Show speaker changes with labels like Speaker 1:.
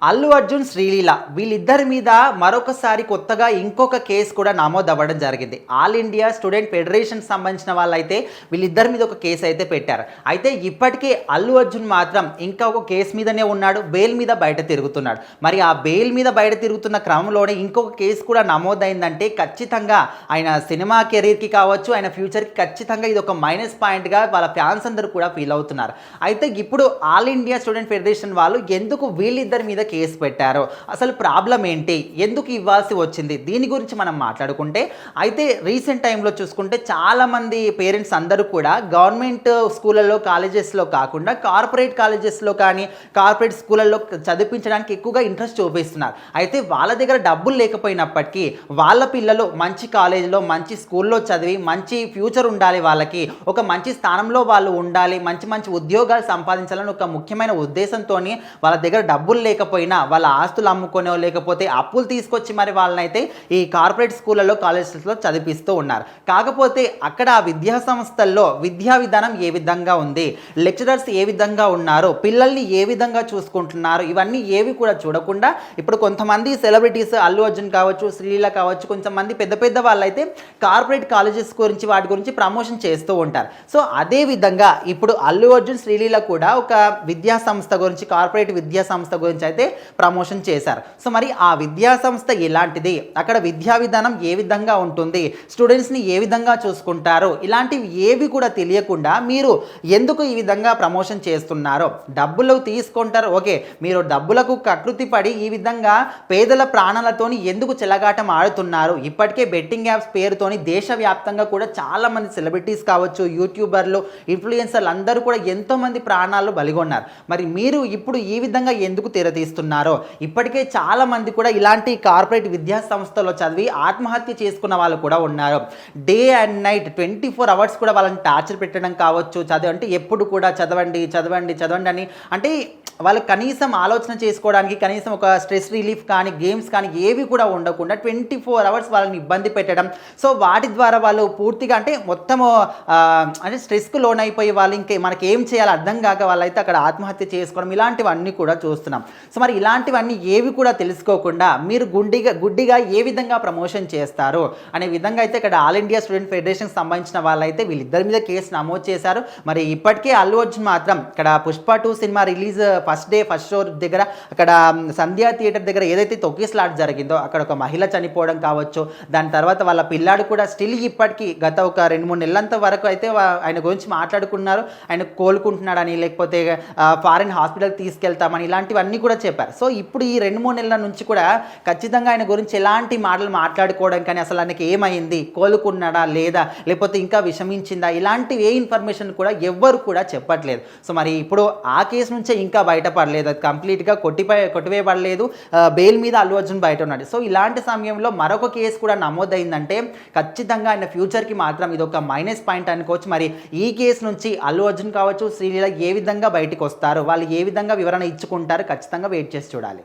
Speaker 1: అల్లు అర్జున్, శ్రీలీల వీళ్ళిద్దరి మీద మరొకసారి కొత్తగా ఇంకొక కేసు కూడా నమోదవ్వడం జరిగింది. ఆల్ ఇండియా స్టూడెంట్ ఫెడరేషన్ సంబంధించిన వాళ్ళైతే వీళ్ళిద్దరి మీద ఒక కేసు అయితే పెట్టారు. అయితే ఇప్పటికే అల్లు అర్జున్ మాత్రం ఇంకా ఒక కేసు మీదనే ఉన్నాడు, బెయిల్ మీద బయట తిరుగుతున్నాడు. మరి ఆ బెయిల్ మీద బయట తిరుగుతున్న క్రమంలోనే ఇంకొక కేసు కూడా నమోదైందంటే ఖచ్చితంగా ఆయన సినిమా కెరీర్కి కావచ్చు, ఆయన ఫ్యూచర్కి ఖచ్చితంగా ఇది ఒక మైనస్ పాయింట్గా వాళ్ళ ఫ్యాన్స్ అందరూ కూడా ఫీల్ అవుతున్నారు. అయితే ఇప్పుడు ఆల్ ఇండియా స్టూడెంట్ ఫెడరేషన్ వాళ్ళు ఎందుకు వీళ్ళిద్దరి మీద కేసు పెట్టారు, అసలు ప్రాబ్లం ఏంటి, ఎందుకు ఇవ్వాల్సి వచ్చింది, దీని గురించి మనం మాట్లాడుకుంటే అయితే రీసెంట్ టైంలో చూసుకుంటే చాలామంది పేరెంట్స్ అందరూ కూడా గవర్నమెంట్ స్కూళ్ళల్లో కాలేజెస్లో కాకుండా కార్పొరేట్ కాలేజెస్లో కానీ కార్పొరేట్ స్కూళ్ళల్లో చదివించడానికి ఎక్కువగా ఇంట్రెస్ట్ చూపిస్తున్నారు. అయితే వాళ్ళ దగ్గర డబ్బులు లేకపోయినప్పటికీ వాళ్ళ పిల్లలు మంచి కాలేజీలో మంచి స్కూల్లో చదివి మంచి ఫ్యూచర్ ఉండాలి, వాళ్ళకి ఒక మంచి స్థానంలో వాళ్ళు ఉండాలి, మంచి మంచి ఉద్యోగాలు సంపాదించాలని ఒక ముఖ్యమైన ఉద్దేశంతో వాళ్ళ దగ్గర డబ్బులు లేకపోయినా వాళ్ళ ఆస్తులు అమ్ముకొనో లేకపోతే అప్పులు తీసుకొచ్చి మరి వాళ్ళనైతే ఈ కార్పొరేట్ స్కూళ్ళలో కాలేజెస్లో చదివిస్తూ ఉన్నారు. కాకపోతే అక్కడ ఆ విద్యా సంస్థల్లో విద్యా విధానం ఏ విధంగా ఉంది, లెక్చరర్స్ ఏ విధంగా ఉన్నారు, పిల్లల్ని ఏ విధంగా చూసుకుంటున్నారు, ఇవన్నీ ఏవి కూడా చూడకుండా ఇప్పుడు కొంతమంది సెలబ్రిటీస్ అల్లు అర్జున్ కావచ్చు, శ్రీలీల కావచ్చు, కొంతమంది పెద్ద పెద్ద వాళ్ళైతే కార్పొరేట్ కాలేజెస్ గురించి వాటి గురించి ప్రమోషన్ చేస్తూ ఉంటారు. సో అదే విధంగా ఇప్పుడు అల్లు అర్జున్, శ్రీలీల కూడా ఒక విద్యా సంస్థ గురించి కార్పొరేట్ విద్యా సంస్థ గురించి అయితే ప్రమోషన్ చేశారు. సో మరి ఆ విద్యా సంస్థ ఎలాంటిది, అక్కడ విద్యా విధానం ఏ విధంగా ఉంటుంది, స్టూడెంట్స్ని ఏ విధంగా చూసుకుంటారు, ఇలాంటివి ఏవి కూడా తెలియకుండా మీరు ఎందుకు ఈ విధంగా ప్రమోషన్ చేస్తున్నారు, డబ్బులు తీసుకుంటారు ఓకే, మీరు డబ్బులకు కకృతి పడి ఈ విధంగా పేదల ప్రాణాలతోని ఎందుకు చెలగాటం ఆడుతున్నారు. ఇప్పటికే బెట్టింగ్ యాప్స్ పేరుతోని దేశవ్యాప్తంగా కూడా చాలామంది సెలబ్రిటీస్ కావచ్చు, యూట్యూబర్లు, ఇన్ఫ్లుయెన్సర్లు అందరూ కూడా ఎంతోమంది ప్రాణాలు బలిగొన్నారు. మరి మీరు ఇప్పుడు ఈ విధంగా ఎందుకు తెరతీస్తున్నారో, ఇప్పటికే చాలా మంది కూడా ఇలాంటి కార్పొరేట్ విద్యా సంస్థలో చదివి ఆత్మహత్య చేసుకున్న వాళ్ళు కూడా ఉన్నారు. డే అండ్ నైట్ 24 అవర్స్ కూడా వాళ్ళని టార్చర్ పెట్టడం కావచ్చు, అంటే ఎప్పుడు కూడా చదవండి చదవండి చదవండి అని, అంటే వాళ్ళు కనీసం ఆలోచన చేసుకోవడానికి కనీసం ఒక స్ట్రెస్ రిలీఫ్ కానీ గేమ్స్ కానీ ఏవి కూడా ఉండకుండా 24 అవర్స్ వాళ్ళని ఇబ్బంది పెట్టడం. సో వాటి ద్వారా వాళ్ళు పూర్తిగా అంటే మొత్తము అంటే స్ట్రెస్కు లోన్ అయిపోయి వాళ్ళు ఇంకే మనకి ఏం చేయాలో అర్థం కాక వాళ్ళైతే అక్కడ ఆత్మహత్య చేసుకోవడం ఇలాంటివన్నీ కూడా చూస్తున్నాం. సో మరి ఇలాంటివన్నీ ఏవి కూడా తెలుసుకోకుండా మీరు గుడ్డిగా ఏ విధంగా ప్రమోషన్ చేస్తారు అనే విధంగా అయితే ఇక్కడ ఆల్ ఇండియా స్టూడెంట్ ఫెడరేషన్కి సంబంధించిన వాళ్ళైతే వీళ్ళిద్దరి మీద కేసు నమోదు చేశారు. మరి ఇప్పటికే అల్లు అర్జున్ మాత్రం ఇక్కడ Pushpa 2 cinema release first show దగ్గర అక్కడ సంధ్యా థియేటర్ దగ్గర ఏదైతే తొక్కిసలాట జరిగిందో అక్కడ ఒక మహిళ చనిపోవడం కావచ్చు, దాని తర్వాత వాళ్ళ పిల్లాడు కూడా స్టిల్ ఇప్పటికీ గత ఒక 2-3 నెలలంత వరకు అయితే ఆయన గురించి మాట్లాడుకున్నారు, ఆయన కోలుకుంటున్నాడని లేకపోతే ఫారిన్ హాస్పిటల్కి తీసుకెళ్తామని ఇలాంటివన్నీ కూడా చెప్పారు. సో ఇప్పుడు ఈ 2-3 నెలల నుంచి కూడా ఖచ్చితంగా ఆయన గురించి ఎలాంటి మాటలు మాట్లాడుకోవడం కానీ అసలు ఆయనకి ఏమైంది, కోలుకున్నాడా లేదా లేకపోతే ఇంకా విషమించిందా, ఇలాంటి ఏ ఇన్ఫర్మేషన్ కూడా ఎవ్వరు కూడా చెప్పట్లేదు. సో మరి ఇప్పుడు ఆ కేసు నుంచే ఇంకా బయటపడలేదు, అది కంప్లీట్గా కొట్టివేయబడలేదు, బెయిల్ మీద అల్లు అర్జున్ బయట ఉన్నాడు. సో ఇలాంటి సమయంలో మరొక కేసు కూడా నమోదైందంటే ఖచ్చితంగా ఆయన ఫ్యూచర్కి మాత్రం ఇది ఒక మైనస్ పాయింట్ అనుకోవచ్చు. మరి ఈ కేసు నుంచి అల్లు అర్జున్ కావచ్చు, శ్రీలీల ఏ విధంగా బయటకు వస్తారు, వాళ్ళు ఏ విధంగా వివరణ ఇచ్చుకుంటారు, ఖచ్చితంగా వెయిట్ చేసి చూడాలి.